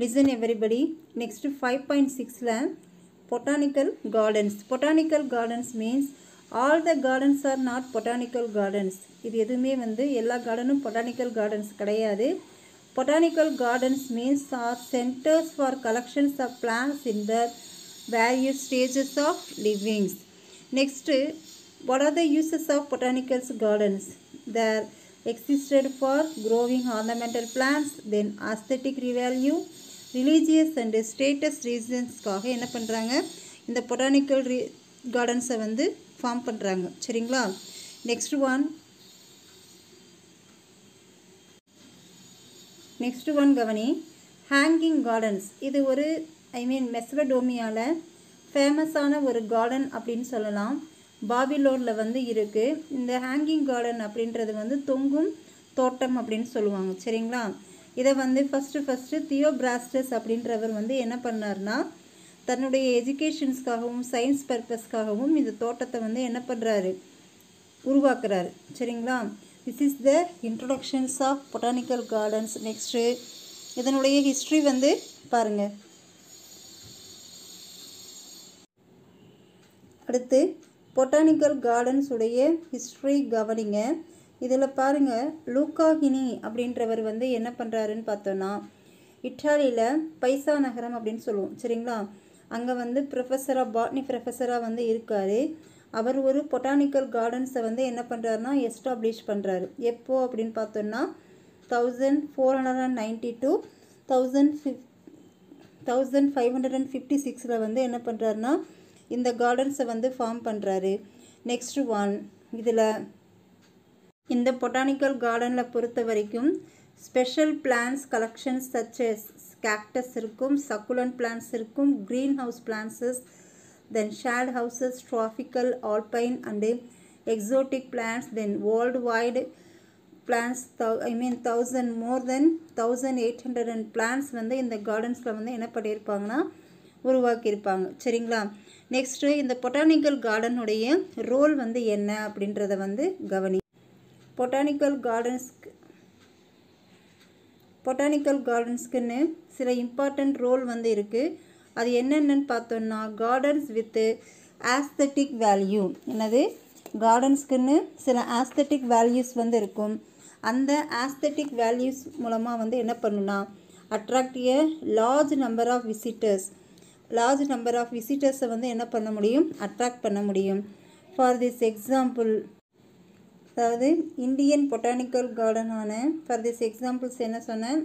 Listen everybody. Next 5.6 la botanical gardens. Botanical gardens means all the gardens are not botanical gardens. இது எதுவுமே வந்து எல்லா கார்டனும் botanical gardens கிடையாது. Botanical gardens means are centers for collections of plants in the various stages of living. Next, what are the uses of botanical gardens? There existed for growing ornamental plants, then aesthetic value, religious and status reasonsக்காக என்ன பண்ணுறாங்க இந்த botanical கார்டன்ஸை வந்து form பண்ணுறாங்க. சரிங்களா? Next one கவனி. Hanging gardens. இது ஒரு மெசபடோமியாவில் ஃபேமஸான ஒரு கார்டன் அப்படின்னு சொல்லலாம். பாபிலோனில் வந்து இருக்குது. இந்த ஹேங்கிங் கார்டன் அப்படின்றது வந்து தொங்கும் தோட்டம் அப்படின்னு சொல்லுவாங்க. சரிங்களா? இதை வந்து ஃபஸ்ட்டு தியோபிராஸ்டஸ் அப்படின்றவர் வந்து என்ன பண்ணார்னா தன்னுடைய எஜுகேஷன்ஸ்க்காகவும் சயின்ஸ் பர்பஸ்க்காகவும் இந்த தோட்டத்தை வந்து என்ன பண்ணுறாரு உருவாக்குறாரு. சரிங்களா? This is the introductions of botanical gardens. Next இதனுடைய ஹிஸ்ட்ரி வந்து பாருங்கள். அடுத்து பொட்டானிக்கல் கார்டன்ஸ் உடைய ஹிஸ்ட்ரி கவனிங்க. இதில் பாருங்கள், லூக்காகினி அப்படின்றவர் வந்து என்ன பண்ணுறாருன்னு பார்த்தோன்னா இட்டாலியில் பைசா நகரம் அப்படின்னு சொல்லுவோம். சரிங்களா? அங்கே வந்து பாட்னி ப்ரொஃபஸராக வந்து இருக்கார். அவர் ஒரு பொட்டானிக்கல் கார்டன்ஸை வந்து என்ன பண்ணுறாருனா எஸ்டாப்ளிஷ் பண்ணுறாரு. எப்போ அப்படின்னு பார்த்தோன்னா 1490 to 1556 வந்து என்ன பண்ணுறாருனா இந்த கார்டன்ஸை வந்து ஃபார்ம் பண்ணுறாரு. நெக்ஸ்ட் இதில் இந்த பொட்டானிக்கல் கார்டனில் பொறுத்த வரைக்கும் special plants collections such as cactus இருக்கும், சக்குலண்ட் பிளான்ஸ் இருக்கும், green house plants, then shade houses, tropical, alpine and exotic plants, then world wide plants more than 1800 plants வந்து இந்த கார்டன்ஸில் வந்து என்ன பண்ணியிருப்பாங்கன்னா உருவாக்கியிருப்பாங்க. சரிங்களா? நெக்ஸ்ட்டு இந்த பொட்டானிக்கல் கார்டனுடைய ரோல் வந்து என்ன அப்படின்றத வந்து கவனி. பொட்டானிக்கல் கார்டன்ஸ்க்குன்னு சில இம்பார்ட்டண்ட் ரோல் வந்து இருக்குது. அது என்னென்னு பார்த்தோன்னா கார்டன்ஸ் வித் ஆஸ்தட்டிக் வேல்யூ. என்னது? கார்டன்ஸ்க்குன்னு சில ஆஸ்தட்டிக் வேல்யூஸ் வந்து இருக்கும். அந்த ஆஸ்தட்டிக் வேல்யூஸ் மூலமாக வந்து என்ன பண்ணுன்னா attract a large number of விசிட்டர்ஸை வந்து என்ன பண்ண முடியும்? அட்ராக்ட் பண்ண முடியும். ஃபார் திஸ் எக்ஸாம்பிள், அதாவது இந்தியன் பொட்டானிக்கல் கார்டனான ஃபார் திஸ் எக்ஸாம்பிள்ஸ் என்ன சொன்னேன்?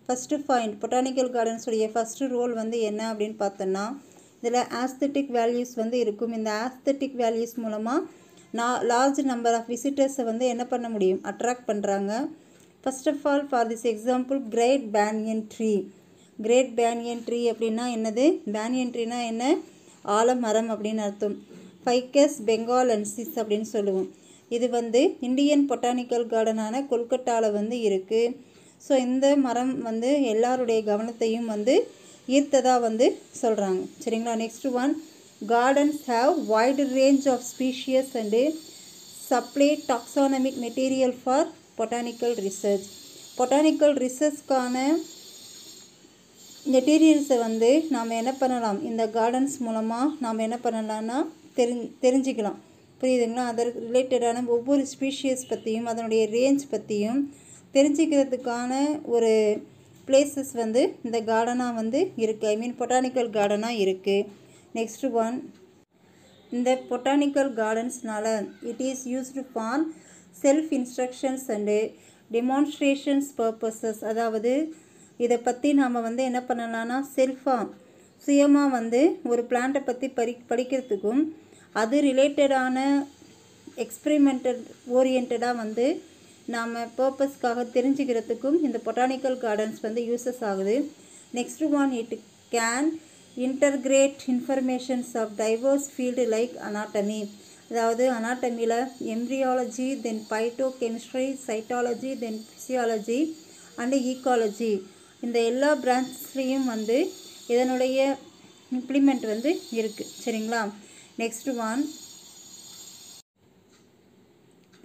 ஃபஸ்ட்டு பாயிண்ட் பொட்டானிக்கல் கார்டன்ஸுடைய ஃபஸ்ட்டு ரோல் வந்து என்ன அப்படின்னு பார்த்தோன்னா இதில் ஆஸ்தட்டிக் வேல்யூஸ் வந்து இருக்கும். இந்த ஆஸ்தட்டிக் வேல்யூஸ் மூலமாக லார்ஜ் நம்பர் ஆஃப் விசிட்டர்ஸை வந்து என்ன பண்ண முடியும்? அட்ராக்ட் பண்ணுறாங்க. First of all for this example great banyan tree அப்படின்னா என்னது? பேனியன் ட்ரீனா என்ன? ஆலமரம் அப்படின்னு அர்த்தம். ஃபைக்கஸ் பெங்காலன்சிஸ் அப்படின்னு சொல்லுவோம். இது வந்து இந்தியன் பொட்டானிக்கல் கார்டனான கொல்கட்டாவில் வந்து இருக்குது. ஸோ இந்த மரம் வந்து எல்லாருடைய கவனத்தையும் வந்து ஈர்த்ததாக வந்து சொல்கிறாங்க. சரிங்களா? Next gardens have wide range of species and supply taxonomic material for botanical research. Botanical ரிசர்ச்க்கான மெட்டீரியல்ஸை வந்து நாம் என்ன பண்ணலாம்? இந்த கார்டன்ஸ் மூலமாக நாம் என்ன பண்ணலாம்னா தெரிஞ்சுக்கலாம். புரியுதுங்களா? அதற்கு ரிலேட்டடான ஒவ்வொரு ஸ்பீஷியஸ் பற்றியும் அதனுடைய ரேஞ்ச் பற்றியும் தெரிஞ்சுக்கிறதுக்கான ஒரு பிளேசஸ் வந்து இந்த கார்டனாக வந்து இருக்குது. பொட்டானிக்கல் கார்டனாக இருக்குது. நெக்ஸ்ட் இந்த பொட்டானிக்கல் கார்டன்ஸ்னால it is used for self instructions and demonstrations purposes. அதாவது இதை பற்றி நாம் வந்து என்ன பண்ணலான்னா சுயமாக வந்து ஒரு பிளான்ட்டை பற்றி படிக்கிறதுக்கும் அது ரிலேட்டடான எக்ஸ்பெரிமெண்டல் ஓரியன்டாக வந்து நாம் பர்பஸ்க்காக தெரிஞ்சுக்கிறதுக்கும் இந்த பொட்டானிக்கல் கார்டன்ஸ் வந்து யூஸஸ் ஆகுது. Next it can integrate informations of diverse field like anatomy. அதாவது அனாட்டமியில் embryology, then phytochemistry, cytology, then physiology and ecology, இந்த எல்லா பிரான்ச்லேயும் வந்து இதனுடைய இம்ப்ளிமெண்ட் வந்து இருக்குது. சரிங்களா? Next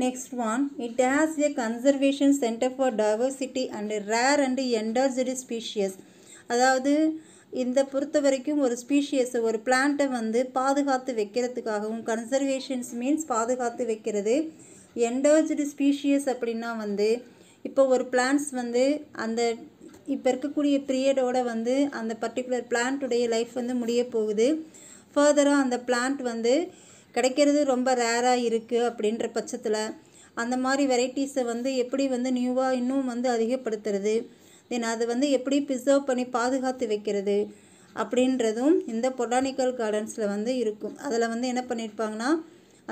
Next one, it has a conservation center for diversity and rare and endangered species. அதாவது இந்த பொறுத்த வரைக்கும் ஒரு ஸ்பீஷியஸை ஒரு பிளான்ட்டை வந்து பாதுகாத்து வைக்கிறதுக்காகவும், கன்சர்வேஷன்ஸ் மீன்ஸ் பாதுகாத்து வைக்கிறது. என்டேஞ்சர்டு ஸ்பீஷியஸ் அப்படின்னா வந்து இப்போ ஒரு பிளான்ட்ஸ் வந்து அந்த இப்போ இருக்கக்கூடிய பீரியடோட வந்து அந்த பர்டிகுலர் பிளான்ட்டுடைய லைஃப் வந்து முடிய போகுது. ஃபர்தராக அந்த பிளான்ட் வந்து கிடைக்கிறது ரொம்ப ரேராக இருக்குது அப்படின்ற பட்சத்தில் அந்த மாதிரி வெரைட்டிஸை வந்து எப்படி வந்து நியூவாக இன்னும் வந்து அதிகப்படுத்துறது, தென் அதை வந்து எப்படி ப்ரிசர்வ் பண்ணி பாதுகாத்து வைக்கிறது அப்படின்றதும் இந்த பொட்டானிக்கல் கார்டன்ஸில் வந்து இருக்கும். அதில் வந்து என்ன பண்ணியிருப்பாங்கன்னா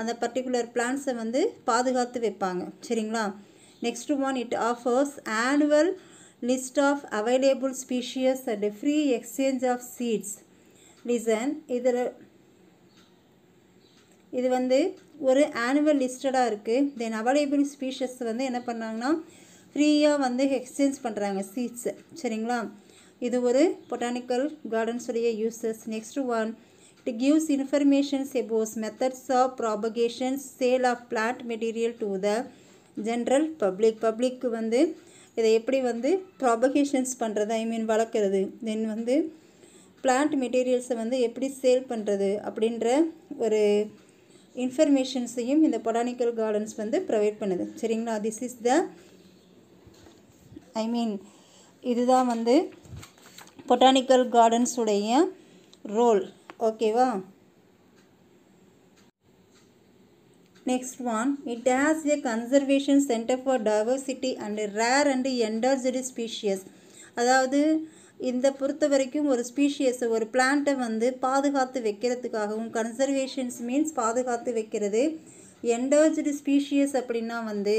அந்த பர்டிகுலர் பிளான்ட்ஸை வந்து பாதுகாத்து வைப்பாங்க. சரிங்களா? Next one, it offers annual list of available species and free exchange of seeds. Listen, இது வந்து ஒரு ஆனுவல் லிஸ்டடாக இருக்குது. தென் அவைலபிள் ஸ்பீஷஸ் வந்து என்ன பண்ணாங்கன்னா ஃப்ரீயாக வந்து எக்ஸ்சேஞ்ச் பண்ணுறாங்க சீட்ஸு. சரிங்களா? இது ஒரு பொட்டானிக்கல் கார்டன்ஸுடைய uses. Next one, it gives informations about methods of propagations, sale of plant material to the general பப்ளிக்கு வந்து இதை எப்படி வந்து ப்ராபகேஷன்ஸ் பண்ணுறது, ஐ மீன் வளர்க்குறது, தென் வந்து பிளான்ட் மெட்டீரியல்ஸை வந்து எப்படி சேல் பண்ணுறது அப்படின்ற ஒரு இன்ஃபர்மேஷன்ஸையும் இந்த பொட்டானிக்கல் கார்டன்ஸ் வந்து ப்ரொவைட் பண்ணுது. சரிங்களா? திஸ் இஸ் த இதுதான் வந்து பொட்டானிக்கல் கார்டன்ஸ் உடைய ரோல். ஓகேவா? Next one, it has a conservation center for diversity and rare and endangered species. அதாவது இந்த பொறுத்த வரைக்கும் ஒரு ஸ்பீஷியஸை ஒரு பிளான்ட்டை வந்து பாதுகாத்து வைக்கிறதுக்காகவும், கன்சர்வேஷன்ஸ் மீன்ஸ் பாதுகாத்து வைக்கிறது. என்டேஞ்சர்டு ஸ்பீஷியஸ் அப்படின்னா வந்து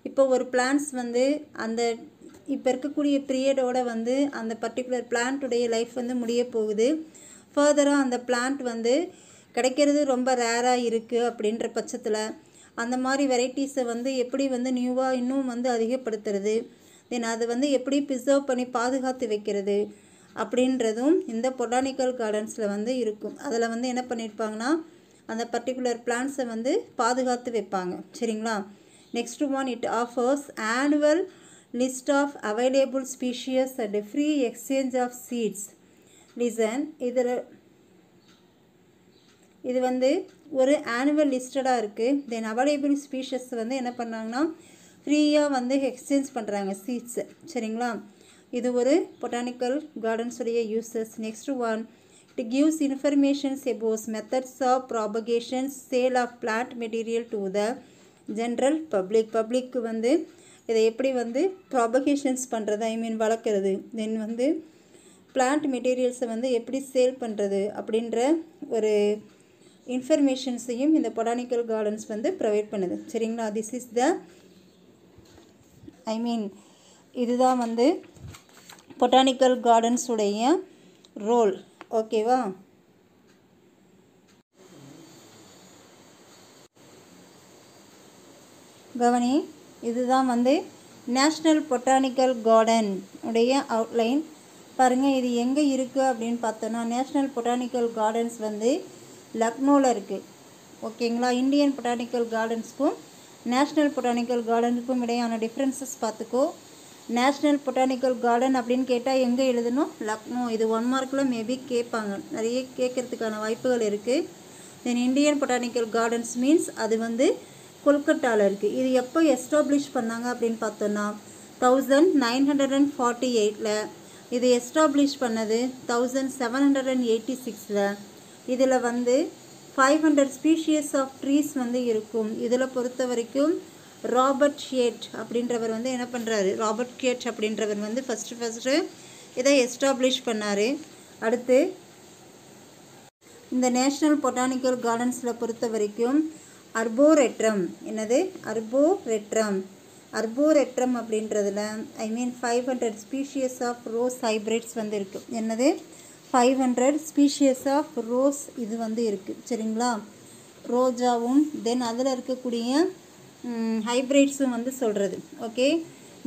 இப்போ ஒரு பிளான்ட்ஸ் வந்து அந்த இப்போ இருக்கக்கூடிய பீரியடோட வந்து அந்த பர்டிகுலர் பிளான்ட்டுடைய லைஃப் வந்து முடிய போகுது. ஃபர்தராக அந்த பிளான்ட் வந்து கிடைக்கிறது ரொம்ப ரேராக இருக்குது அப்படின்ற பட்சத்தில் அந்த மாதிரி வெரைட்டிஸை வந்து எப்படி வந்து நியூவாக இன்னும் வந்து அதிகப்படுத்துறது, தென் அதை வந்து எப்படி ப்ரிசர்வ் பண்ணி பாதுகாத்து வைக்கிறது அப்படின்றதும் இந்த பொட்டானிக்கல் கார்டன்ஸில் வந்து இருக்கும். அதில் வந்து என்ன பண்ணியிருப்பாங்கன்னா அந்த பர்டிகுலர் பிளான்ட்ஸை வந்து பாதுகாத்து வைப்பாங்க. சரிங்களா? Next one, it offers annual list of available species and free exchange of seeds. Listen, இது வந்து ஒரு ஆனுவல் லிஸ்டடாக இருக்குது. தென் அவைலபிள் ஸ்பீஷஸ் வந்து என்ன பண்ணாங்கன்னா ஃப்ரீயாக வந்து எக்ஸ்சேஞ்ச் பண்ணுறாங்க சீட்ஸு. சரிங்களா? இது ஒரு பொட்டானிக்கல் கார்டன்ஸுடைய uses. Next one, it gives informations about methods of propagations, sale of plant material to the general பப்ளிக்கு வந்து இதை எப்படி வந்து ப்ராபகேஷன்ஸ் பண்ணுறது, ஐ மீன் வளர்க்குறது, தென் வந்து பிளான்ட் மெட்டீரியல்ஸை வந்து எப்படி சேல் பண்ணுறது அப்படின்ற ஒரு இன்ஃபர்மேஷன்ஸையும் இந்த பொட்டானிக்கல் கார்டன்ஸ் வந்து ப்ரொவைட் பண்ணுது. சரிங்களா? திஸ் இஸ் த இதுதான் வந்து பொட்டானிக்கல் கார்டன்ஸ் உடைய ரோல். ஓகேவா? கவனி, இதுதான் வந்து நேஷ்னல் பொட்டானிக்கல் கார்டன் உடைய அவுட்லைன். பாருங்கள், இது எங்கே இருக்குது அப்படின்னு பார்த்தோன்னா நேஷ்னல் பொட்டானிக்கல் கார்டன்ஸ் வந்து லக்னோவில் இருக்குது. ஓகேங்களா? இந்தியன் பொட்டானிக்கல் கார்டன்ஸுக்கும் நேஷ்னல் பொட்டானிக்கல் கார்டனுக்கும் இடையான டிஃப்ரென்சஸ் பார்த்துக்கோ. நேஷ்னல் பொட்டானிக்கல் கார்டன் அப்படின்னு கேட்டால் எங்கே எழுதணும்? லக்னோ. இது 1 மார்க்கில் மேபி கேட்பாங்க, நிறைய கேட்குறதுக்கான வாய்ப்புகள் இருக்குது. தென் இந்தியன் பொட்டானிக்கல் கார்டன்ஸ் மீன்ஸ் அது வந்து கொல்கட்டாவில் இருக்குது. இது எப்போ எஸ்டாப்ளிஷ் பண்ணாங்க அப்படின்னு பார்த்தோன்னா 1948. இது எஸ்டாப்ளிஷ் பண்ணது 1786. இதில் வந்து 500 ஸ்பீஷியஸ் ஆஃப் ட்ரீஸ் வந்து இருக்கும். இதில் பொறுத்த வரைக்கும் ராபர்ட் ஷேட் அப்படின்றவர் வந்து என்ன பண்ணுறாரு, ராபர்ட் கேட் அப்படின்றவர் வந்து ஃபஸ்ட்டு இதை எஸ்டாப்ளிஷ் பண்ணார். அடுத்து இந்த நேஷ்னல் பொட்டானிக்கல் கார்டன்ஸில் பொறுத்த வரைக்கும் அர்போரெட்ரம், என்னது அர்போரெட்ரம் அப்படின்றதுல 500 ஸ்பீஷியஸ் ஆஃப் ரோஸ் ஹைப்ரிட்ஸ் வந்து இருக்குது. என்னது 500 ஸ்பீஷியஸ் ஆஃப் ரோஸ் இது வந்து இருக்குது. சரிங்களா? ரோஜாவும் தென் அதில் இருக்கக்கூடிய ஹைப்ரிட்ஸும் வந்து சொல்கிறது. Okay.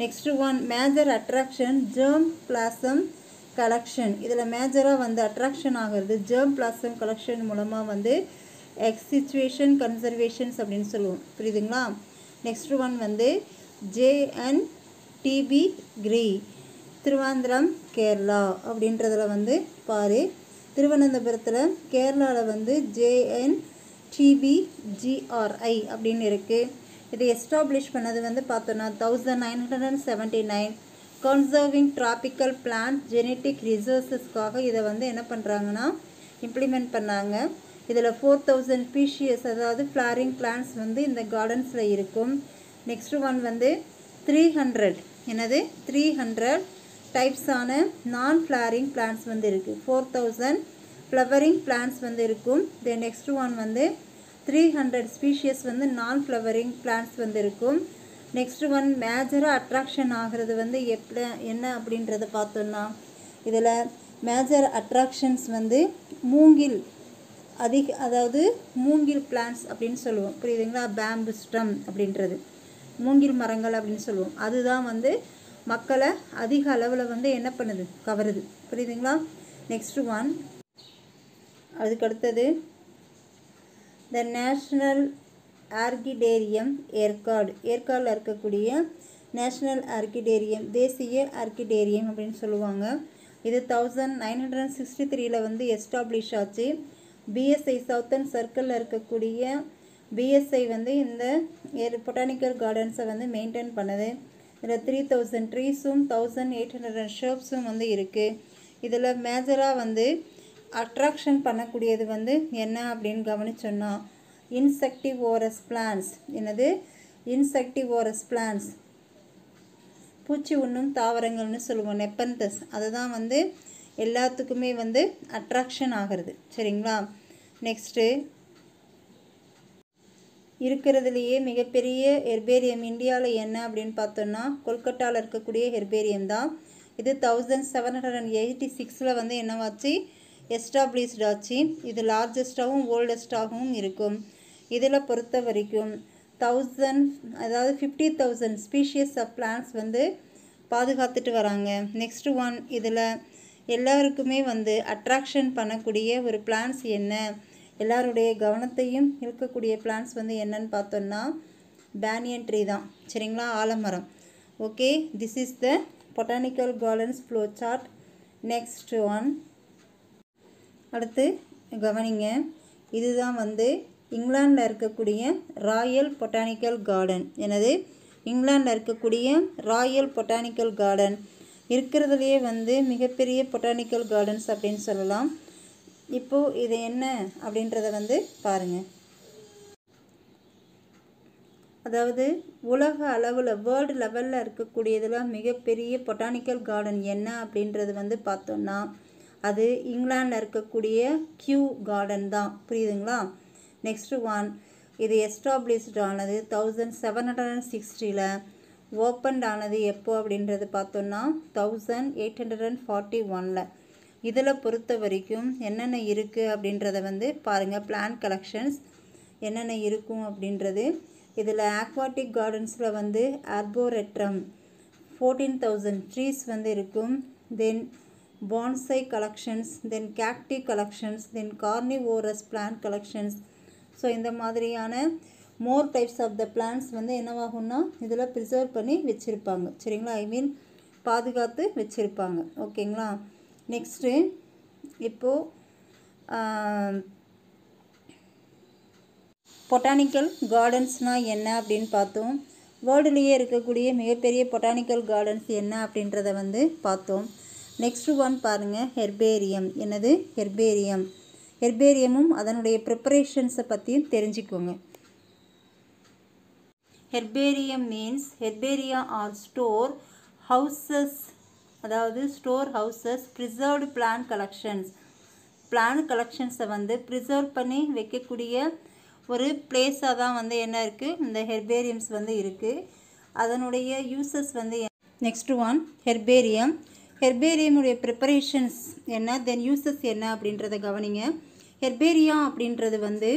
Next one, major attraction germ blossom collection. இதில் மேஜராக வந்து அட்ராக்ஷன் ஆகிறது ஜெர்ம் பிளாசம் கலெக்ஷன் மூலமாக வந்து எக்ஸிச்சுவேஷன் கன்சர்வேஷன்ஸ் அப்படின்னு சொல்லுவோம். புரியுதுங்களா? நெக்ஸ்ட் ஒன் வந்து JNTB கிரி, திருவாந்திரம் கேரளா அப்படின்றதுல வந்து பாரு. திருவனந்தபுரத்தில் கேரளாவில் வந்து JNTBGRI அப்படின்னு இருக்குது. இதை எஸ்டாப்ளிஷ் பண்ணது வந்து பார்த்தோன்னா 1979 கன்சர்விங் ட்ராபிக்கல் பிளான்ட் ஜெனட்டிக் ரிசோர்ஸஸ்க்காக இதை வந்து என்ன பண்ணுறாங்கன்னா இம்ப்ளிமெண்ட் பண்ணாங்க. இதில் 4000 ஸ்பீஷியஸ் அதாவது ஃப்ளாரிங் பிளான்ட்ஸ் வந்து இந்த கார்டன்ஸில் இருக்கும். நெக்ஸ்ட் ஒன் வந்து 300 300 டைப்ஸான நான் ஃப்ளாரிங் பிளான்ட்ஸ் வந்து இருக்குது. 4000 ஃப்ளவரிங் பிளான்ட்ஸ் வந்து இருக்கும். தென் நெக்ஸ்ட் ஒன் வந்து 300 ஸ்பீஷியஸ் வந்து நான் ஃப்ளவரிங் பிளான்ட்ஸ் வந்து இருக்கும். நெக்ஸ்ட் ஒன் மேஜராக அட்ராக்ஷன் ஆகிறது வந்து என்ன அப்படின்றத பார்த்தோன்னா இதில் மேஜர் அட்ராக்ஷன்ஸ் வந்து மூங்கில் அதாவது மூங்கில் பிளான்ட்ஸ் அப்படின்னு சொல்லுவோம், புரியுதுங்களா? பேம்பு ஸ்டம் அப்படின்றது மூங்கில் மரங்கள் அப்படின்னு சொல்லுவோம். அதுதான் வந்து மக்களை அதிக அளவில் வந்து என்ன பண்ணுது, கவருது, புரியுதுங்களா? நெக்ஸ்ட் ஒன் அதுக்கு அடுத்தது த நேஷ்னல் ஆர்கிடேரியம் ஏற்காடில் இருக்கக்கூடிய நேஷ்னல் ஆர்கிடேரியம், தேசிய ஆர்கிடேரியம் அப்படின்னு சொல்லுவாங்க. இது 1963 வந்து எஸ்டாப்ளிஷ் ஆச்சு. பிஎஸ்ஐ சவுத்தர்ன் சர்க்கிளில் இருக்கக்கூடிய பிஎஸ்ஐ வந்து இந்த பொட்டானிக்கல் கார்டன்ஸை வந்து மெயின்டைன் பண்ணுது. இதில் 3000 ட்ரீஸும் 1800 ஷர்ப்ஸும் வந்து இருக்குது. இதில் மேஜராக வந்து அட்ராக்ஷன் பண்ணக்கூடியது வந்து என்ன அப்படின்னு கவனிச்சோன்னா இன்செக்டிவோரஸ் பிளான்ட்ஸ். இன்செக்டிவோரஸ் பிளான்ட்ஸ் பூச்சி உண்ணும் தாவரங்கள்னு சொல்லுவோம், நெப்பந்தஸ். அதுதான் வந்து எல்லாத்துக்குமே வந்து அட்ராக்ஷன் ஆகிறது, சரிங்களா? நெக்ஸ்ட்டு இருக்கிறதுலையே மிகப்பெரிய ஹெர்பேரியம் இந்தியாவில் என்ன அப்படின்னு பார்த்தோன்னா கொல்கட்டாவில் இருக்கக்கூடிய ஹெர்பேரியம் தான். இது 1786 வந்து என்னவாச்சு, எஸ்டாப்ளிஷ்ட் ஆச்சு. இது லார்ஜஸ்டாகவும் ஓல்டஸ்டாகவும் இருக்கும். இதில் பொறுத்த வரைக்கும் 50,000 ஸ்பீஷியஸ் ஆஃப் பிளான்ட்ஸ் வந்து பாதுகாத்துட்டு வராங்க. நெக்ஸ்ட் ஒன் இதில் எல்லாருக்குமே வந்து அட்ராக்ஷன் பண்ணக்கூடிய ஒரு பிளான்ட்ஸ் என்ன, எல்லாருடைய கவனத்தையும் இழுக்கக்கூடிய பிளான்ட்ஸ் வந்து என்னன்னு பார்த்தோன்னா பேனியன் ட்ரீ தான், சரிங்களா? ஆலமரம். Okay, this is the botanical gardens flow chart. Next one அடுத்து கவனிங்க. இதுதான் வந்து இங்கிலாண்டில் இருக்கக்கூடிய ராயல் பொட்டானிக்கல் கார்டன். இங்கிலாண்டில் இருக்கக்கூடிய ராயல் பொட்டானிக்கல் கார்டன் இருக்கிறதுலையே வந்து மிகப்பெரிய பொட்டானிக்கல் கார்டன்ஸ் அப்படின்னு சொல்லலாம். இப்போது இது என்ன அப்படின்றத வந்து பாருங்கள். அதாவது உலக அளவில் வேர்ல்டு லெவலில் இருக்கக்கூடியதில் மிகப்பெரிய பொட்டானிக்கல் கார்டன் என்ன அப்படின்றது வந்து பார்த்தோன்னா அது இங்கிலாண்டில் இருக்கக்கூடிய கியூ கார்டன் தான், புரியுதுங்களா? நெக்ஸ்ட் ஒன் இது எஸ்டாப்ளிஷ்ட் ஆனது 1760 ஓப்பன்ட் ஆனது எப்போ அப்படின்றது பார்த்தோன்னா 1841. இதில் பொறுத்த வரைக்கும் என்னென்ன இருக்குது அப்படின்றத வந்து பாருங்கள். பிளான்ட் கலெக்ஷன்ஸ் என்னென்ன இருக்கும் அப்படின்றது. இதில் ஆக்வாட்டிக் கார்டன்ஸில் வந்து ஆர்போரெட்ரம் 14,000 ட்ரீஸ் வந்து இருக்கும். தென் பான்சை கலெக்ஷன்ஸ், தென் கேக்டி கலெக்ஷன்ஸ், தென் கார்னிவோரஸ் பிளான்ட் கலெக்ஷன்ஸ். ஸோ இந்த மாதிரியான மோர் டைப்ஸ் ஆஃப் த பிளான்ட்ஸ் வந்து என்னவாகும்னா இதில் ப்ரிசர்வ் பண்ணி வச்சுருப்பாங்க, சரிங்களா? பாதுகாத்து வச்சுருப்பாங்க, ஓகேங்களா? நெக்ஸ்ட்டு இப்போது பொட்டானிக்கல் கார்டன்ஸ்னால் என்ன அப்படின்னு பார்த்தோம். வேர்ல்டுலேயே இருக்கக்கூடிய மிகப்பெரிய பொட்டானிக்கல் கார்டன்ஸ் என்ன அப்படின்றத வந்து பார்த்தோம். நெக்ஸ்ட் ஒன் பாருங்கள், ஹெர்பேரியம். ஹெர்பேரியமும் அதனுடைய ப்ரிப்பரேஷன்ஸை பற்றியும் தெரிஞ்சுக்கோங்க. Herbarium means herbaria are store houses, அதாவது ஸ்டோர் ஹவுசஸ் ப்ரிசர்வ்டு பிளான்ட் கலெக்ஷன்ஸை வந்து ப்ரிசர்வ் பண்ணி வைக்கக்கூடிய ஒரு பிளேஸாக தான் வந்து என்ன இருக்குது, இந்த ஹெர்பேரியம்ஸ் வந்து இருக்குது. அதனுடைய யூசஸ் வந்து நெக்ஸ்ட் ஒன் ஹெர்பேரியமுடைய ப்ரிப்பரேஷன்ஸ் என்ன, தென் யூசஸ் என்ன அப்படின்றத கவனிங்க. ஹெர்பேரியா அப்படின்றது வந்து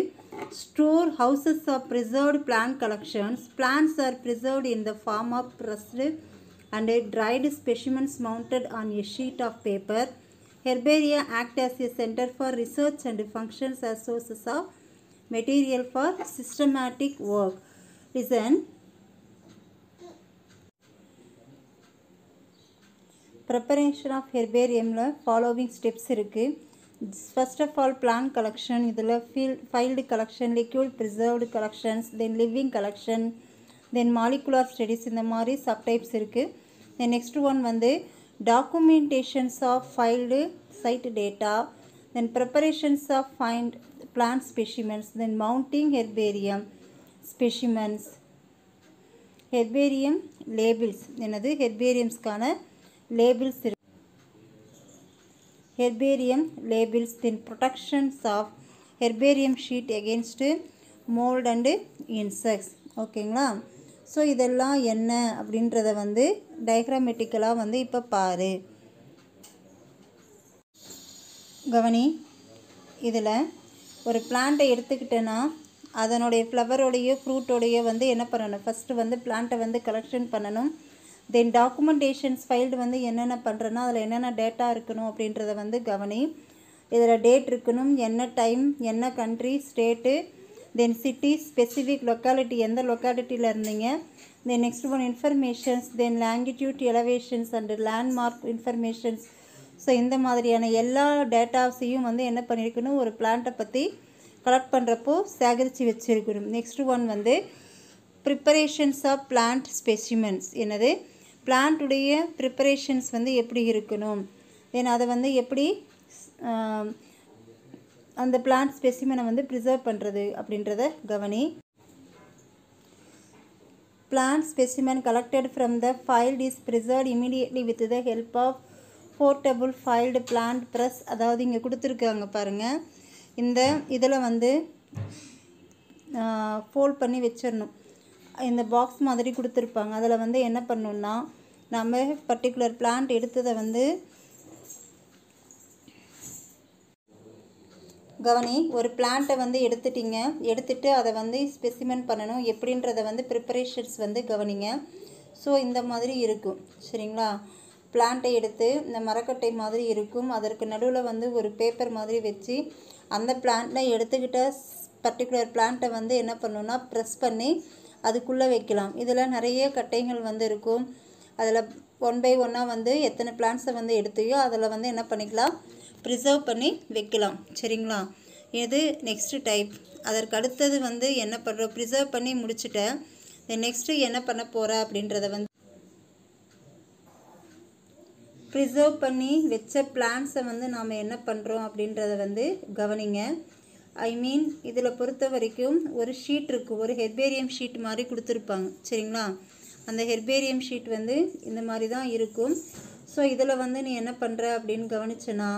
store houses of preserved plant collections. Plants are preserved in the form of pressed and dried specimens mounted on a sheet of paper. Herbaria act as a center for research and functions as sources of material for systematic work. Listen, preparation of ஹெர்பேரியமில் following steps இருக்குது. First of all plant collection, இதில் field collection, liquid preserved collections, then living collection, then molecular studies, இந்த மாதிரி subtypes இருக்குது. Then next one வந்து documentations of field site data, then preparations of find plant specimens, then mounting herbarium specimens, herbarium labels, என்னது ஹெர்பேரியம்ஸ்க்கான labels இருக்கு. Herbarium labels, then protections of herbarium sheet against mould and insects. ஓகேங்களா? So இதெல்லாம் என்ன அப்படின்றத வந்து டயக்ராமெட்டிக்கலாக வந்து இப்போ பாரு. கவனி, இதில் ஒரு பிளான்ட்டை எடுத்துக்கிட்டேன்னா அதனுடைய ஃப்ளவரோடையோ ஃப்ரூட்டோடையோ வந்து என்ன பண்ணணும், ஃபஸ்ட்டு வந்து பிளான்ட்டை வந்து கலெக்ஷன் பண்ணணும். தென் டாக்குமெண்டேஷன்ஸ் ஃபைல்டு வந்து என்னென்ன பண்ணுறேன்னா அதில் என்னென்ன டேட்டா இருக்கணும் அப்படின்றத வந்து கவனி. இதில் டேட் இருக்கணும், என்ன டைம், என்ன country, state, then city, specific locality, எந்த லொக்காலிட்டியில் இருந்தீங்க, then next one informations, then longitude, elevations and landmark informations. So இந்த மாதிரியான எல்லா டேட்டாஸையும் வந்து என்ன பண்ணியிருக்கணும், ஒரு பிளான்ட்டை பற்றி கலெக்ட் பண்ணுறப்போ சேகரித்து வச்சுருக்கணும். நெக்ஸ்ட் ஒன் வந்து ப்ரிப்பரேஷன்ஸ் ஆஃப் பிளான்ட் ஸ்பெசிமென்ஸ், என்னது பிளான்ட்டுடைய ப்ரிப்பரேஷன்ஸ் வந்து எப்படி இருக்கணும், தென் அதை வந்து எப்படி அந்த பிளான்ட் ஸ்பெசிமெனை வந்து ப்ரிசர்வ் பண்ணுறது அப்படின்றத கவனி. Plant specimen collected from the field is preserved immediately with the help of portable field plant press. அதாவது இங்கே கொடுத்துருக்காங்க பாருங்கள், இந்த இதில் வந்து ஃபோல்ட் பண்ணி வச்சிடணும். இந்த பாக்ஸ் மாதிரி கொடுத்துருப்பாங்க. அதில் வந்து என்ன பண்ணணுன்னா நம்ம பர்டிகுலர் பிளான்ட் எடுத்ததை வந்து கவனி, ஒரு பிளான்ட்டை வந்து எடுத்துட்டு அதை வந்து ஸ்பெசிமென் பண்ணணும். எப்படின்றத வந்து ப்ரிப்பரேஷன்ஸ் வந்து கவனிங்க. ஸோ இந்த மாதிரி இருக்கும், சரிங்களா? பிளான்ட்டை எடுத்து இந்த மரக்கட்டை மாதிரி இருக்கும், அதற்கு நடுவில் வந்து ஒரு பேப்பர் மாதிரி வச்சு அந்த பிளான்ட்டில் எடுத்துக்கிட்ட பர்டிகுலர் பிளான்ட்டை வந்து என்ன பண்ணணுன்னா ப்ரெஸ் பண்ணி அதுக்குள்ளே வைக்கலாம். இதில் நிறைய கட்டைகள் வந்து இருக்கும். அதில் ஒன் பை ஒன்னாக வந்து எத்தனை பிளான்ட்ஸை வந்து எடுத்தையோ அதில் வந்து என்ன பண்ணிக்கலாம், ப்ரிசர்வ் பண்ணி வைக்கலாம், சரிங்களா? இது நெக்ஸ்ட்டு டைப். அதற்கு அடுத்தது வந்து என்ன பண்ணுறோம், ப்ரிசர்வ் பண்ணி முடிச்சுட்டேன். நெக்ஸ்ட்டு என்ன பண்ண போகிற அப்படின்றத வந்து ப்ரிசர்வ் பண்ணி வச்ச பிளான்ட்ஸை வந்து நாம் என்ன பண்ணுறோம் அப்படின்றத வந்து கவனிங்க. இதில் பொறுத்த வரைக்கும் ஒரு ஷீட் இருக்குது, ஒரு ஹெர்பேரியம் ஷீட் மாதிரி கொடுத்துருப்பாங்க, சரிங்களா? அந்த ஹெர்பேரியம் ஷீட் வந்து இந்த மாதிரி தான் இருக்கும். ஸோ இதில் வந்து நீ என்ன பண்ணுற அப்படின்னு கவனிச்சேன்னா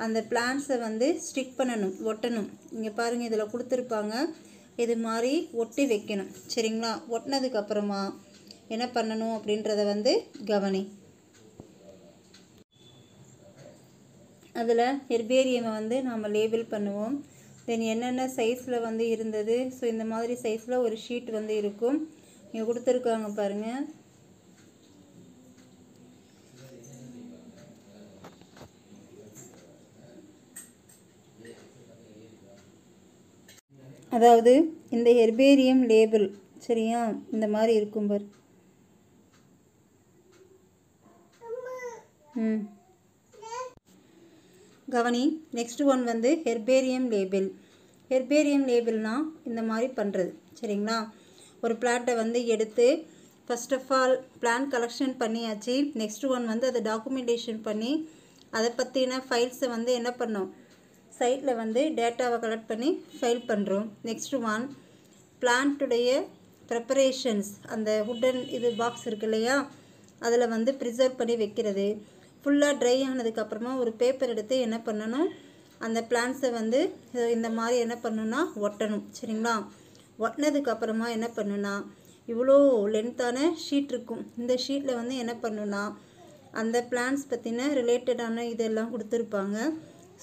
அந்த பிளான்ட்ஸை வந்து ஸ்டிக் பண்ணணும், ஒட்டணும். இங்கே பாருங்கள், இதில் கொடுத்துருப்பாங்க, இது மாதிரி ஒட்டி வைக்கணும், சரிங்களா? ஒட்டினதுக்கப்புறமா என்ன பண்ணணும் அப்படின்றத வந்து கவனி. அதில் ஹெர்பேரியமை வந்து நாம் லேபிள் பண்ணுவோம். தென் என்னென்ன சைஸில் வந்து இருந்தது. ஸோ இந்த மாதிரி சைஸில் ஒரு ஷீட் வந்து இருக்கும், இங்கே கொடுத்துருக்காங்க பாருங்கள். அதாவது இந்த ஹெர்பேரியம் லேபிள், சரியா, இந்த மாதிரி இருக்கும் பார். கவனி. நெக்ஸ்ட் ஒன் வந்து ஹெர்பேரியம் லேபிள். ஹெர்பேரியம் லேபிள்னால் இந்த மாதிரி பண்ணுறது, சரிங்களா? ஒரு பிளான்ட்டை வந்து எடுத்து first of all plant collection பண்ணியாச்சு. நெக்ஸ்ட் ஒன் வந்து அதை டாக்குமெண்டேஷன் பண்ணி அதை பற்றின ஃபைல்ஸை வந்து என்ன பண்ணோம், சைட்டில் வந்து டேட்டாவை கலெக்ட் பண்ணி ஃபைல் பண்ணுறோம். நெக்ஸ்ட் ஒன் பிளான்ட்டுடைய ப்ரிப்பரேஷன்ஸ், அந்த வுட்டன் இது பாக்ஸ் இருக்கு இல்லையா, அதில் வந்து ப்ரிசர்வ் பண்ணி வைக்கிறது. ஃபுல்லாக ட்ரை ஆனதுக்கப்புறமா ஒரு பேப்பர் எடுத்து என்ன பண்ணணும், அந்த பிளான்ட்ஸை வந்து இந்த மாதிரி என்ன பண்ணணுன்னா ஒட்டணும், சரிங்களா? ஒட்டினதுக்கப்புறமா என்ன பண்ணுன்னா இவ்வளோ லென்த்தான ஷீட் இருக்கும். இந்த ஷீட்டில் வந்து என்ன பண்ணுன்னா அந்த பிளான்ட்ஸ் பற்றின ரிலேட்டடான இதெல்லாம் கொடுத்துருப்பாங்க.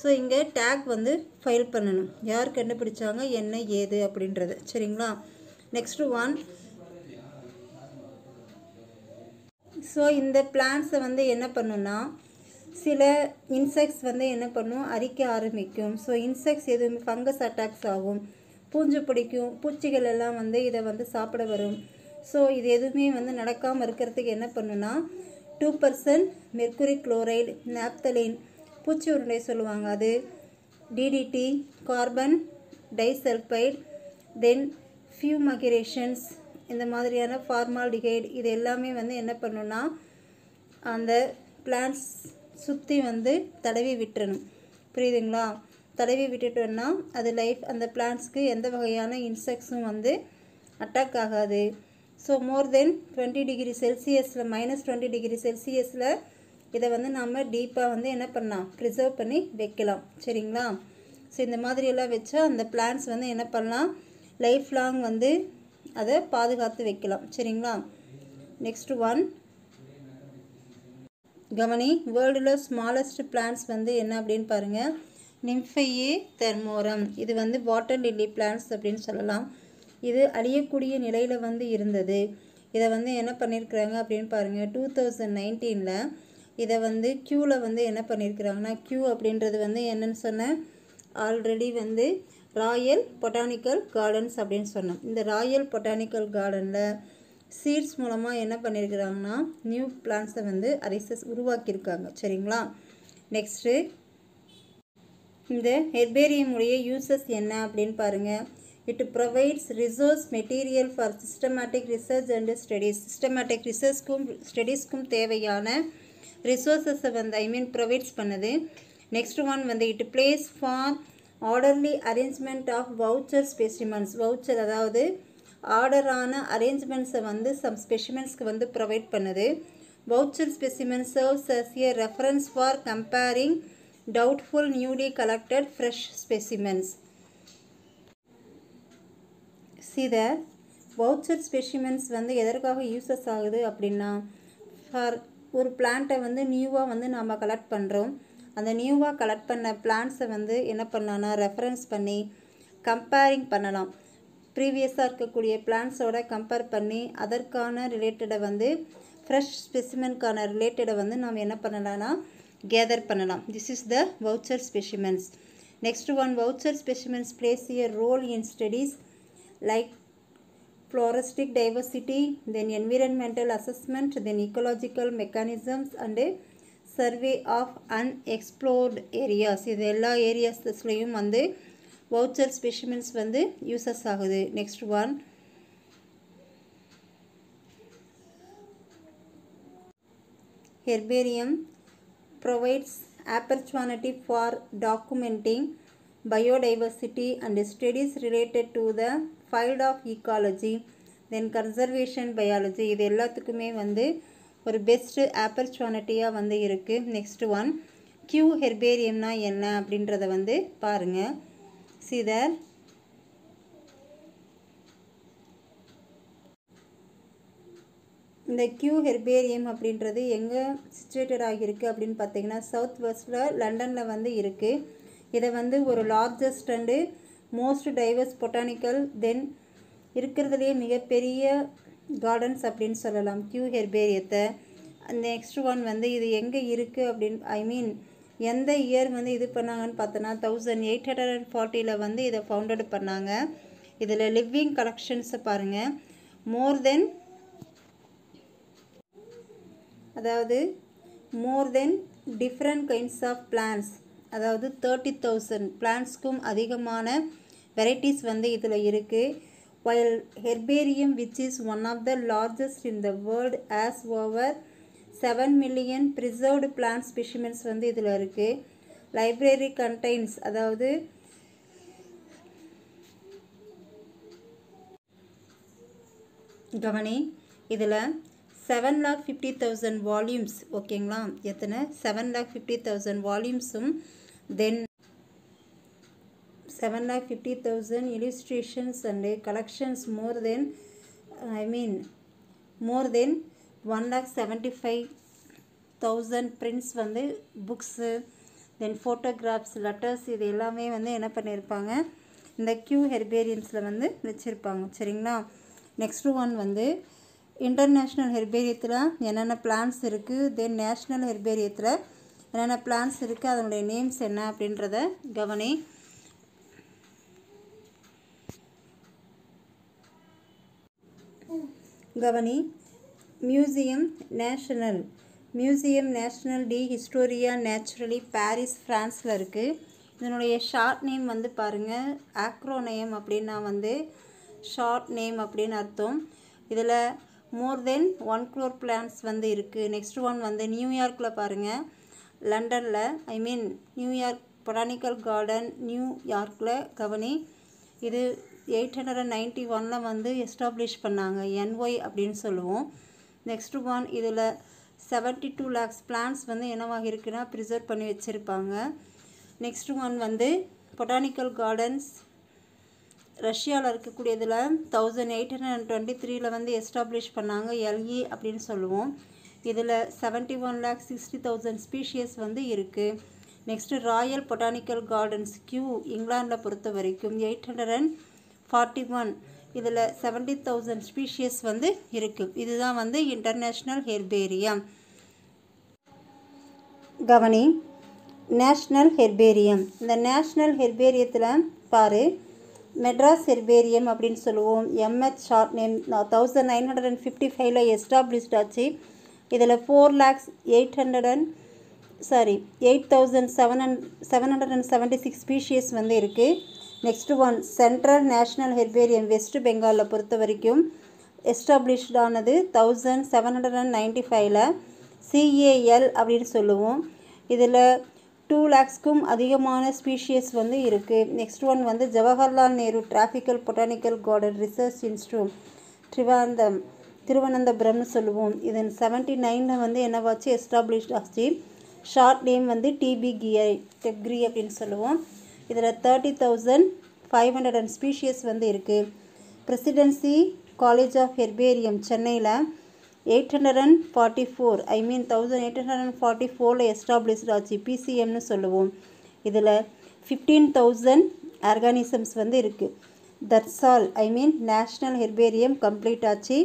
ஸோ இங்கே டேக் வந்து ஃபைல் பண்ணணும், யார் கண்டுபிடிச்சாங்க, என்ன ஏது அப்படின்றது, சரிங்களா? நெக்ஸ்ட்டு ஒன், ஸோ இந்த பிளான்ட்ஸை வந்து என்ன பண்ணுன்னா சில இன்செக்ட்ஸ் வந்து என்ன பண்ணும், அரிக்க ஆரம்பிக்கும். ஸோ இன்செக்ட்ஸ் எதுவுமே ஃபங்கஸ் அட்டாக்ஸ் ஆகும், பூஞ்சை பிடிக்கும், பூச்சிகள் எல்லாம் வந்து இதை வந்து சாப்பிட வரும். ஸோ இது எதுவுமே வந்து நடக்காமல் இருக்கிறதுக்கு என்ன பண்ணுன்னா 2% மெர்க்குரி குளோரைடு, நாப்தலின் பூச்சி உருண்டை சொல்லுவாங்க அது, டிடிடி கார்பன் டைசல்ஃபைடு, தென் ஃபியூமகரேஷன்ஸ், இந்த மாதிரியான ஃபார்மால்டிஹைடு, இது எல்லாமே வந்து என்ன பண்ணுன்னா அந்த பிளான்ட்ஸ் சுற்றி வந்து தடவி விட்டுறணும். புரியுதுங்களா? தடவி விட்டுட்டோன்னா அது லைஃப் அந்த பிளான்ட்ஸ்க்கு எந்த வகையான இன்செக்ட்ஸும் வந்து அட்டாக் ஆகாது. ஸோ மோர் தென் 20 டிகிரி செல்சியஸில் -20 டிகிரி செல்சியஸில் இதை வந்து நம்ம டீப்பாக வந்து என்ன பண்ணலாம், ப்ரிசர்வ் பண்ணி வைக்கலாம். சரிங்களா? ஸோ இந்த மாதிரியெல்லாம் வச்சா அந்த பிளான்ட்ஸ் வந்து என்ன பண்ணலாம், லைஃப் லாங் வந்து அதை பாதுகாத்து வைக்கலாம். சரிங்களா? நெக்ஸ்ட் ஒன் கவனி, வேர்ல்டில் ஸ்மாலஸ்ட் பிளான்ட்ஸ் வந்து என்ன அப்படின்னு பாருங்கள், நிம்ஃபையே தெர்மோரம். இது வந்து வாட்டர் லில்லி பிளான்ட்ஸ் அப்படின்னு சொல்லலாம். இது அழியக்கூடிய நிலையில் வந்து இருந்தது. இதை வந்து என்ன பண்ணியிருக்கிறாங்க அப்படின்னு பாருங்கள், 2019 இதை வந்து க்யூவில் வந்து என்ன பண்ணியிருக்கிறாங்கன்னா, க்யூ அப்படின்றது வந்து என்னன்னு சொன்னேன் ஆல்ரெடி, வந்து ராயல் பொட்டானிக்கல் கார்டன்ஸ் அப்படின்னு சொன்னோம். இந்த ராயல் பொட்டானிக்கல் கார்டனில் சீட்ஸ் மூலமாக என்ன பண்ணியிருக்கிறாங்கன்னா நியூ பிளான்ட்ஸை வந்து அரிசஸ் உருவாக்கியிருக்காங்க. சரிங்களா? நெக்ஸ்ட்டு இந்த ஹெர்பேரியம் உடைய யூசஸ் என்ன அப்படின்னு பாருங்கள். It provides resource material for systematic research and studies. Systematic ரிசர்ச்க்கும் ஸ்டடீஸ்க்கும் தேவையான ரிசோர்ஸஸை வந்து ப்ரொவைட்ஸ் பண்ணுது. நெக்ஸ்ட் ஒன் வந்து it places for orderly arrangement of voucher specimens. Voucher அதாவது ஆர்டரான அரேஞ்ச்மெண்ட்ஸை வந்து சம் ஸ்பெசிமென்ஸ்க்கு வந்து ப்ரொவைட் பண்ணுது. Voucher specimens serves as a reference for comparing doubtful newly collected fresh specimens. See the voucher specimens வந்து எதற்காக யூசஸ் ஆகுது அப்படின்னா, ஃபார் ஒரு பிளான்ட்டை வந்து நியூவாக வந்து நாம் கலெக்ட் பண்ணுறோம். அந்த நியூவாக கலெக்ட் பண்ண பிளான்ட்ஸை வந்து என்ன பண்ணலான்னா ரெஃபரன்ஸ் பண்ணி கம்பேரிங் பண்ணலாம். ப்ரீவியஸாக இருக்கக்கூடிய பிளான்ட்ஸோட கம்பேர் பண்ணி அதற்கான ரிலேட்டடை வந்து ஃப்ரெஷ் ஸ்பெசிமென்கான ரிலேட்டடை வந்து நாம் என்ன பண்ணலாம்னா கேதர் பண்ணலாம். This is the voucher specimens. Next one, voucher specimens place a role in studies like floristic diversity, then environmental assessment, then ecological mechanisms and survey of unexplored areas. இது எல்லா ஏரியாஸ்லையும் வந்து வவுச்சர் ஸ்பெசிமென்ஸ் வந்து uses ஆகுது. Next one, herbarium provides opportunity for documenting biodiversity and studies related to the field of ecology, then conservation biology. இது எல்லாத்துக்குமே வந்து ஒரு best ஆப்பர்ச்சுனிட்டியாக வந்து இருக்குது. நெக்ஸ்ட் ஒன், கியூ ஹெர்பேரியம்னா என்ன அப்படின்றத வந்து பாருங்கள். See there, இந்த கியூ ஹெர்பேரியம் அப்படின்றது எங்கே சிச்சுவேட்டட் ஆகியிருக்கு அப்படின்னு பார்த்தீங்கன்னா சவுத் வெஸ்ட்டில் லண்டனில் வந்து இருக்குது. இதை வந்து ஒரு largest and most diverse botanical then இருக்கிறதுலே மிகப்பெரிய கார்டன்ஸ் அப்படின்னு சொல்லலாம் கியூ ஹெர்பேரியத்தை. நெக்ஸ்ட் ஒன் வந்து இது எங்கே இருக்குது அப்படின்னு எந்த இயர் வந்து இது பண்ணாங்கன்னு பார்த்தோன்னா 1840 வந்து இதை ஃபவுண்டட் பண்ணாங்க. இதில் லிவிங் கலெக்ஷன்ஸை பாருங்கள், more then different kinds of plants, அதாவது 30,000 பிளான்ட்ஸ்க்கும் அதிகமான வெரைட்டிஸ் வந்து இதில் இருக்குது. while herbarium which is one of the largest in the world has over 7 million preserved plant specimens வந்து இதில் இருக்குது. library contains, அதாவது கவனி, இதில் 7,50,000 வால்யூம்ஸ், ஓகேங்களா, எத்தனை 7,50,000 வால்யூம்ஸும் தென் 7,50,000 illustrations and collections, more than 1,75,000 prints வந்து புக்ஸு தென் ஃபோட்டோகிராஃப்ஸ் லெட்டர்ஸ் இது எல்லாமே வந்து என்ன பண்ணியிருப்பாங்க இந்த கியூ ஹெர்பேரியம்ஸில் வந்து வச்சுருப்பாங்க. சரிங்களா? நெக்ஸ்ட் ஒன் வந்து இன்டர்நேஷ்னல் ஹெர்பேரியத்தில் என்னென்ன பிளான்ஸ் இருக்குது, தென் நேஷ்னல் ஹெர்பேரியத்தில் என்னென்ன பிளான்ஸ் இருக்குது, அதனுடைய நேம்ஸ் என்ன அப்படின்றத கவனி. Museum national museum national de historia naturelle Paris ஃப்ரான்ஸில் இருக்குது. இதனுடைய ஷார்ட் நேம் வந்து பாருங்கள், ஆக்ரோநேம் அப்படின்னா வந்து ஷார்ட் நேம் அப்படின்னு அர்த்தம். இதில் மோர் தென் 1 crore பிளான்ஸ் வந்து இருக்குது. நெக்ஸ்ட் ஒன் வந்து நியூயார்க்கில் பாருங்கள், லண்டனில் நியூயார்க் பொட்டானிக்கல் கார்டன் நியூயார்க்கில் கவனி. இது 891 வந்து எஸ்டாப்ளிஷ் பண்ணாங்க, NY அப்படின்னு சொல்லுவோம். நெக்ஸ்ட் ஒன் இதில் 72 lakhs பிளான்ஸ் வந்து என்னவாக இருக்குன்னா ப்ரிசர்வ் பண்ணி வச்சுருப்பாங்க. நெக்ஸ்ட் ஒன் வந்து பொட்டானிக்கல் கார்டன்ஸ் ரஷ்யாவில் இருக்கக்கூடியதில் 1823 வந்து எஸ்டாப்ளிஷ் பண்ணாங்க, LE அப்படின்னு சொல்லுவோம். இதில் 71,60,000 ஸ்பீஷியஸ் வந்து இருக்குது. நெக்ஸ்ட்டு ராயல் பொட்டானிக்கல் கார்டன்ஸ் இங்கிலாண்டில் பொறுத்த வரைக்கும் 841, இதில் 70,000 ஸ்பீஷியஸ் வந்து இருக்குது. இதுதான் வந்து இன்டர்நேஷ்னல் ஹெர்பேரியம். கவனி, நேஷ்னல் ஹெர்பேரியம். இந்த நேஷ்னல் ஹெர்பேரியத்தில் பாரு, மெட்ராஸ் ஹெர்பேரியம் அப்படின்னு சொல்லுவோம், MH ஷார்ட் நேம் 1955 எஸ்டாப்ளிஷ்ட் ஆச்சு. இதில் 8,776 ஸ்பீஷியஸ் வந்து இருக்குது. Next one central national herbarium west பெங்காலில் பொறுத்த வரைக்கும் எஸ்டாப்ளிஷ்ட் ஆனது 1795 CAL அப்படின்னு சொல்லுவோம். இதில் 2 lakhsக்கும் அதிகமான ஸ்பீஷியஸ் வந்து இருக்குது. நெக்ஸ்ட் ஒன் வந்து Jawaharlal Nehru tropical botanical garden research institute திருவனந்தபுரம்னு சொல்லுவோம். இதன் 79 வந்து என்னவாச்சு எஸ்டாப்ளிஷ்ட் ஆச்சு. ஷார்ட் நேம் வந்து TBGI அப்படின்னு சொல்லுவோம். இதில் 30,500 ஸ்பீஷியஸ் வந்து இருக்குது. பிரசிடென்சி காலேஜ் ஆஃப் ஹெர்பேரியம் சென்னையில் 1844 எஸ்டாப்ளிஷ்ட் ஆச்சு, PCMனு சொல்லுவோம். இதில் 15,000 ஆர்கானிசம்ஸ் வந்து இருக்குது. That's all, national herbarium complete ஆச்சு.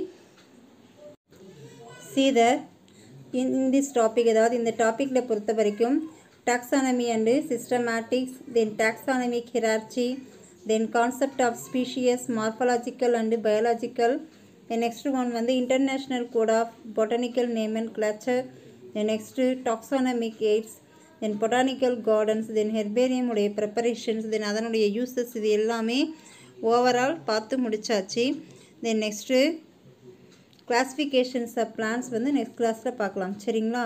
இன் திஸ் டாபிக், அதாவது இந்த டாப்பிக்கில் பொறுத்த வரைக்கும் taxonomy and systematics, then taxonomic hierarchy, then concept of species, morphological and biological. Then next one வந்து International Code of Botanical Nomenclature. Then next taxonomic aids, then botanical gardens, then herbarium உடைய preparations, then அதனுடைய uses, இது எல்லாமே overall பார்த்து முடிச்சாச்சு. Then next classifications of plants வந்து next classல பார்க்கலாம். சரிங்களா?